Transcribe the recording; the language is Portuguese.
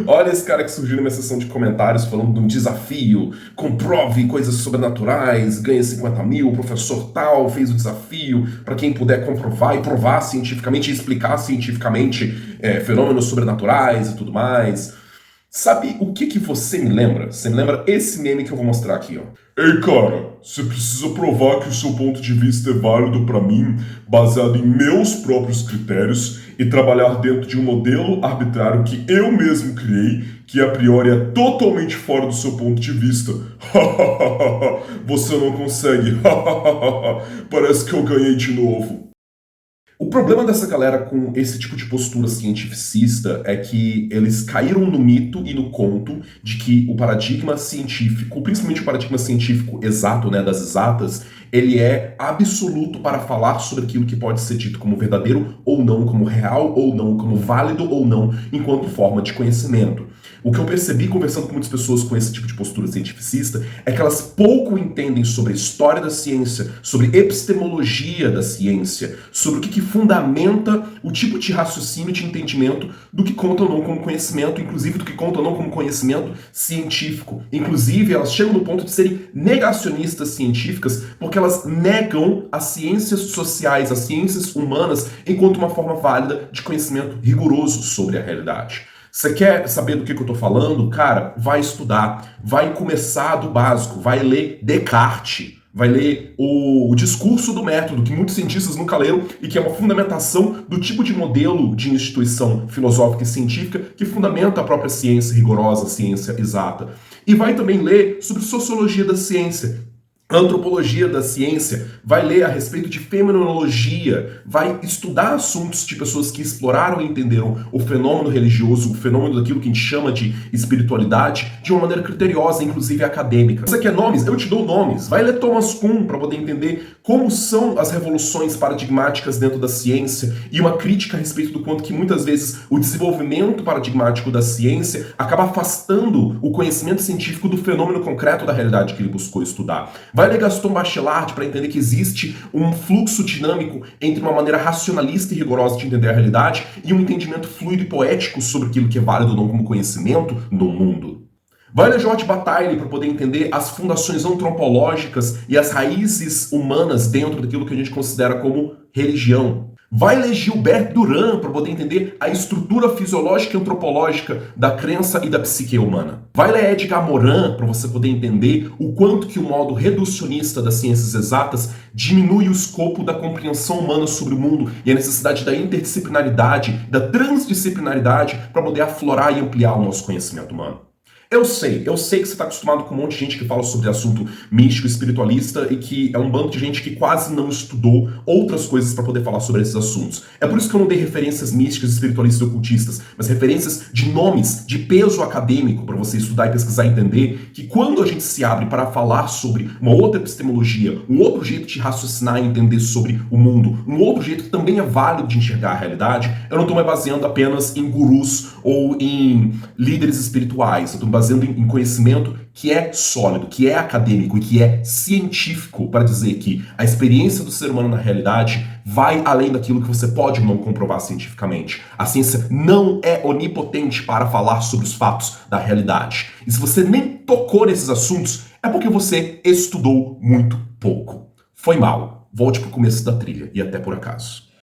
Olha esse cara que surgiu na minha sessão de comentários falando de um desafio, comprove coisas sobrenaturais, ganha 50 mil, o professor tal fez o desafio para quem puder comprovar e provar cientificamente e explicar cientificamente fenômenos sobrenaturais e tudo mais. Sabe o que você me lembra? Você me lembra esse meme que eu vou mostrar aqui, ó. Ei, cara, você precisa provar que o seu ponto de vista é válido pra mim, baseado em meus próprios critérios, e trabalhar dentro de um modelo arbitrário que eu mesmo criei, que a priori é totalmente fora do seu ponto de vista. Você não consegue. Parece que eu ganhei de novo. O problema dessa galera com esse tipo de postura cientificista é que eles caíram no mito e no conto de que o paradigma científico, principalmente o paradigma científico exato, né, das exatas, ele é absoluto para falar sobre aquilo que pode ser dito como verdadeiro ou não, como real ou não, como válido ou não, enquanto forma de conhecimento. O que eu percebi conversando com muitas pessoas com esse tipo de postura cientificista é que elas pouco entendem sobre a história da ciência, sobre epistemologia da ciência, sobre o que fundamenta o tipo de raciocínio e de entendimento do que conta ou não como conhecimento, inclusive do que conta ou não como conhecimento científico. Inclusive, elas chegam no ponto de serem negacionistas científicas porque elas negam as ciências sociais, as ciências humanas, enquanto uma forma válida de conhecimento rigoroso sobre a realidade. Você quer saber do que eu tô falando? Cara, vai estudar, vai começar do básico, vai ler Descartes, vai ler o discurso do método, que muitos cientistas nunca leram e que é uma fundamentação do tipo de modelo de instituição filosófica e científica que fundamenta a própria ciência rigorosa, a ciência exata. E vai também ler sobre sociologia da ciência, antropologia da ciência, vai ler a respeito de fenomenologia, vai estudar assuntos de pessoas que exploraram e entenderam o fenômeno religioso, o fenômeno daquilo que a gente chama de espiritualidade, de uma maneira criteriosa, inclusive acadêmica. Você quer nomes? Eu te dou nomes. Vai ler Thomas Kuhn para poder entender como são as revoluções paradigmáticas dentro da ciência e uma crítica a respeito do quanto que muitas vezes o desenvolvimento paradigmático da ciência acaba afastando o conhecimento científico do fenômeno concreto da realidade que ele buscou estudar. Vai ler Gaston Bachelard para entender que existe um fluxo dinâmico entre uma maneira racionalista e rigorosa de entender a realidade e um entendimento fluido e poético sobre aquilo que é válido ou não como conhecimento no mundo. Vai ler George Bataille para poder entender as fundações antropológicas e as raízes humanas dentro daquilo que a gente considera como religião. Vai ler Gilbert Durand para poder entender a estrutura fisiológica e antropológica da crença e da psique humana. Vai ler Edgar Morin para você poder entender o quanto que o modo reducionista das ciências exatas diminui o escopo da compreensão humana sobre o mundo e a necessidade da interdisciplinaridade, da transdisciplinaridade para poder aflorar e ampliar o nosso conhecimento humano. Eu sei que você está acostumado com um monte de gente que fala sobre assunto místico, espiritualista e que é um bando de gente que quase não estudou outras coisas para poder falar sobre esses assuntos. É por isso que eu não dei referências místicas, espiritualistas e ocultistas, mas referências de nomes de peso acadêmico para você estudar e pesquisar e entender que quando a gente se abre para falar sobre uma outra epistemologia, um outro jeito de raciocinar e entender sobre o mundo, um outro jeito que também é válido de enxergar a realidade, eu não estou me baseando apenas em gurus ou em líderes espirituais, eu estou baseando em conhecimento que é sólido, que é acadêmico e que é científico para dizer que a experiência do ser humano na realidade vai além daquilo que você pode ou não comprovar cientificamente. A ciência não é onipotente para falar sobre os fatos da realidade. E se você nem tocou nesses assuntos, é porque você estudou muito pouco. Foi mal. Volte para o começo da trilha e até por acaso.